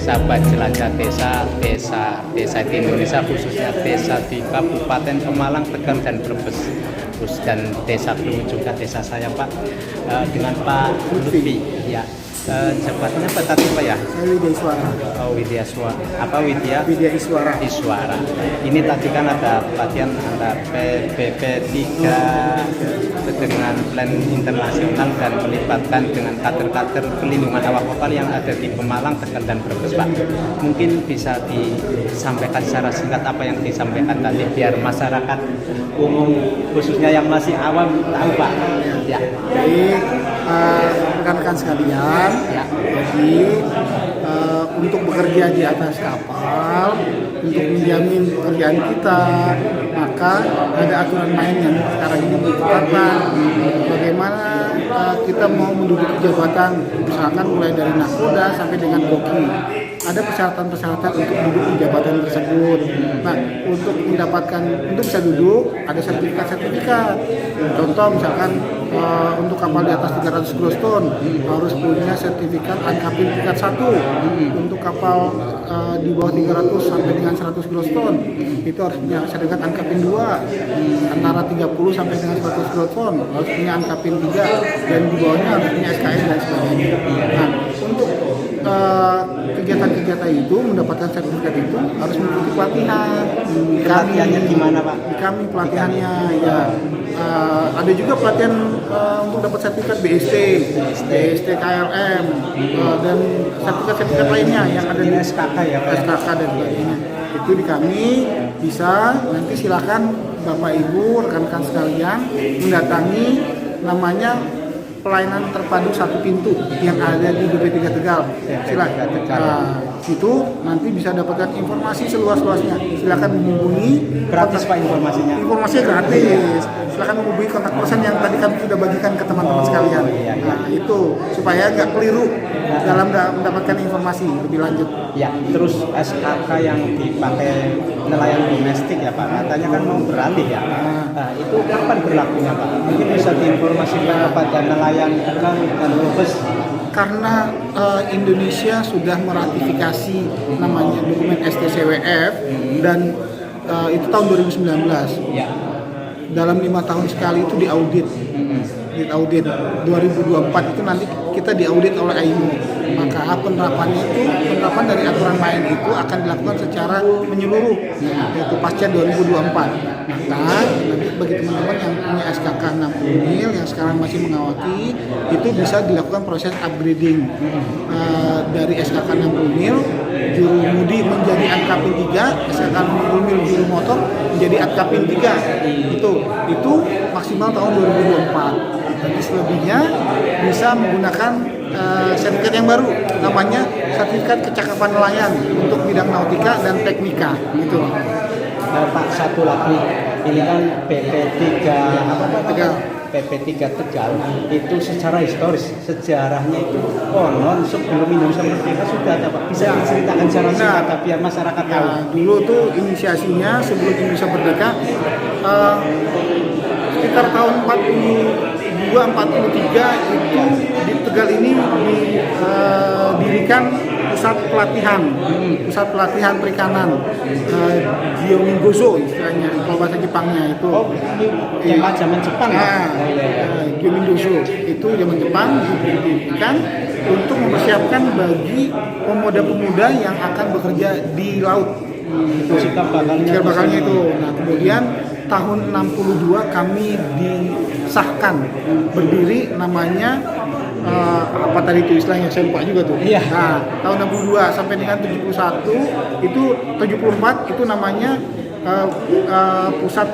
sahabat jelajah desa di Indonesia, khususnya desa di Kabupaten Pemalang, Tegal dan Brebes, terus dan desa Kluwut juga desa saya Pak, dengan Pak Lutfi ya. Jabatannya apa tadi Pak ya? Saya Widya Iswara. Oh, Widya Iswara. Apa Widya? Widya Iswara. Iswara. Ini tadi kan ada pelatihan ada PPP 3 dengan plan internasional dan melibatkan dengan kader-kader pelindungan awak kapal yang ada di Pemalang, Tegal dan Brebes Pak. Mungkin bisa disampaikan secara singkat apa yang disampaikan tadi biar masyarakat umum khususnya yang masih awam tahu Pak. Ya. Jadi rekan-rekan sekalian, Ya. jadi untuk bekerja di atas kapal, untuk menjamin pekerjaan kita, maka ada aturan main yang sekarang ini ditetapkan. Bagaimana kita mau menduduki jabatan, misalkan mulai dari nakoda sampai dengan koki. Ada persyaratan-persyaratan untuk duduk di jabatan tersebut. Nah, untuk bisa duduk, ada sertifikat-sertifikat. Contoh misalkan untuk kapal di atas 300 gross ton harus punya sertifikat ANKAPIN tingkat 1. Untuk kapal di bawah 300 sampai dengan 100 gross ton itu harus punya sertifikat ANKAPIN 2. Antara 30 sampai dengan 100 gross ton harus punya ANKAPIN 3 dan di bawahnya harus punya SKS dan sebagainya. Nah, untuk kegiatan-kegiatan itu mendapatkan sertifikat itu harus mengikuti pelatihan. Pelatihannya gimana Pak? Di kami pelatihannya ya ada juga pelatihan untuk dapat sertifikat BST KLM dan sertifikat lainnya yang ada di SKK ya Pak? SKK dan sebagainya. Itu di kami bisa, nanti silakan Bapak Ibu rekan-rekan sekalian mendatangi namanya pelayanan terpadu satu pintu yang ada di BP3 Tegal. Silakan. Itu nanti bisa dapatkan informasi seluas-luasnya. Silakan menghubungi. Gratis Pak informasinya? Informasinya gratis. Silakan menghubungi kontak person yang tadi kami sudah bagikan ke teman-teman sekalian. Iya. Nah, itu supaya nggak keliru dalam mendapatkan informasi lebih lanjut. Ya, terus SKK yang dipakai nelayan domestik ya Pak, katanya kan mau beralih ya. Nah, itu kapan berlakunya Pak? Mungkin bisa diinformasikan kepada nelayan Tegal dan Brebes. Karena Indonesia sudah meratifikasi namanya dokumen STCWF dan itu tahun 2019. Ya. Dalam 5 tahun sekali itu diaudit. Audit 2024 itu nanti kita diaudit oleh AIMO. Maka penerapan dari aturan main itu akan dilakukan secara menyeluruh, yaitu pasca 2024. Maka nanti bagi teman-teman yang punya SKK 60 mil yang sekarang masih mengawaki, itu bisa dilakukan proses upgrading dari SKK 60 mil juru mudi menjadi ANKAPIN 3, SKK 60 mil juru motor menjadi ANKAPIN 3. Itu maksimal tahun 2024. Tapi selebihnya bisa menggunakan sertifikat yang baru, namanya sertifikat kecakapan nelayan untuk bidang nautika dan teknika. Gitu. Pak, satu lagi, ini kan PP3 Tegal. PP3 Tegal itu secara historis sejarahnya itu konon sebelum Indonesia merdeka sudah ada Pak. Bisa diceritakan secara singkat biar masyarakat tahu. Dulu tuh inisiasinya sebelum Indonesia merdeka sekitar tahun 42-43 itu di Tegal ini didirikan pusat pelatihan perikanan, Gyomingozo istilahnya kalau bahasa Jepangnya itu. Yang zaman Jepang ya? Gyomingozo itu zaman Jepang didirikan untuk mempersiapkan bagi pemuda-pemuda yang akan bekerja di laut. Cikal bakalnya itu. Nah, kemudian tahun 62 kami disahkan berdiri namanya apa tadi itu istilahnya saya lupa juga tuh. Iya. Nah, tahun 62 sampai dengan 71 itu 74 itu namanya pusat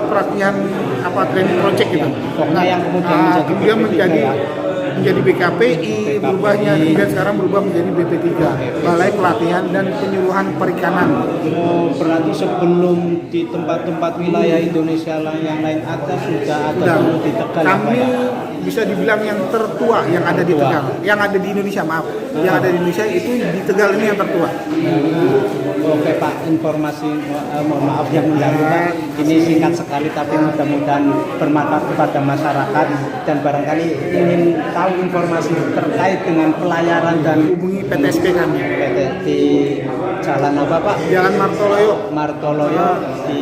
pelatihan training project gitu. Nah, yang kemudian menjadi BKPI, berubahnya kemudian sekarang berubah menjadi BP3, Balai Pelatihan dan Penyuluhan Perikanan. Berarti sebelum di tempat-tempat wilayah Indonesia yang lain sudah ada dulu di Tegal. Kami bisa dibilang yang tertua yang ada di Tegal, yang ada di Indonesia, yang ada di Indonesia itu di Tegal ini yang tertua. Oke Pak, informasi mohon maaf yang mengganggu Pak. Ini singkat sekali tapi mudah-mudahan bermanfaat kepada masyarakat dan barangkali ingin tahu informasi terkait dengan pelayaran dan hubungi PTSP kami. di jalan apa Pak? Jalan Martoloyo. Martoloyo di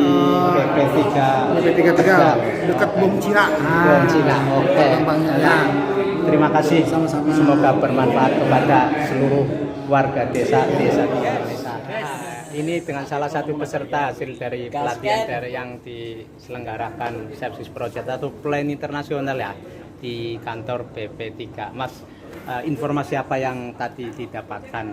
BP3 Tegal, dekat Bom Cina. Bom Cina. Oke. Gampangnya ya. Terima kasih. Sama-sama. Semoga bermanfaat kepada seluruh warga desa Indonesia. Ini dengan salah satu peserta hasil dari pelatihan dari yang diselenggarakan Sepsis Project atau Plan Internasional ya di kantor BP3. Mas, informasi apa yang tadi didapatkan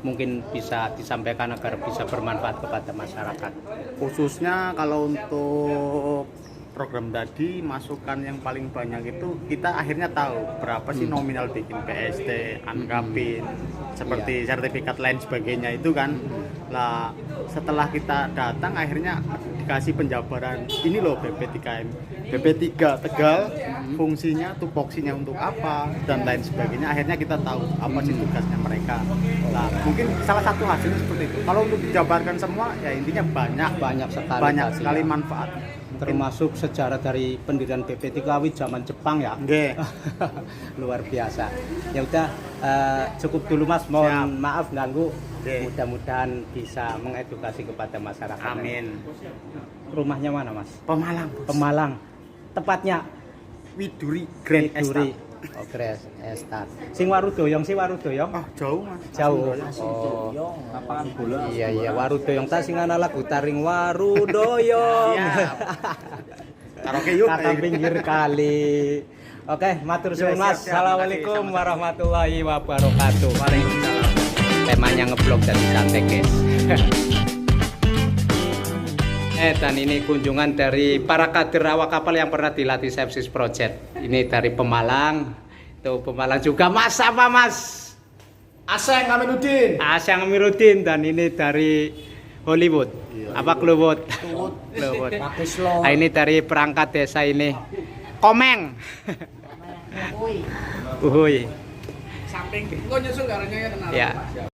mungkin bisa disampaikan agar bisa bermanfaat kepada masyarakat? Khususnya kalau untuk program tadi, masukan yang paling banyak itu kita akhirnya tahu berapa sih nominal bikin PST, Ankapin, seperti sertifikat lain sebagainya itu kan. Lah setelah kita datang akhirnya dikasih penjabaran, ini loh BP3 Tegal, fungsinya, tupoksinya untuk apa dan lain sebagainya. Akhirnya kita tahu apa sih tugasnya mereka. Lah mungkin salah satu hasilnya seperti itu. Kalau untuk dijabarkan semua ya intinya banyak sekali manfaat. Termasuk sejarah dari pendirian BP3 zaman Jepang ya. Nggih. Luar biasa. Ya udah cukup dulu Mas, mohon maaf ganggu. Mudah-mudahan bisa mengedukasi kepada masyarakat. Amin. Rumahnya mana Mas? Pemalang. Tepatnya Widuri Grand Widuri. Estate. Oh, Grand Estate. Sing Warudoyong sih Warudoyong. Oh, jauh Mas. Jauh. Oh. Lapangan bola. Iya Warudoyong ta sing ana lagu taring Warudoyong. Karaoke yuk. Kata pinggir kali. Oke, matur suwun Mas. Assalamualaikum warahmatullahi wabarakatuh. Waalaikumsalam. Temanya ngeblog dan santai guys. Dan ini kunjungan dari para kader awak kapal yang pernah dilatih Sepsis Project. Ini dari Pemalang. Itu Pemalang juga Mas apa Mas? Aseng Amiruddin. Aseng Amiruddin, dan ini dari Hollywood. Apa Kluwut? Kluwut. Nah, ini dari perangkat desa ini. Komeng. Uhuy. Samping. Kok nyusul karena ya kenal. Ya.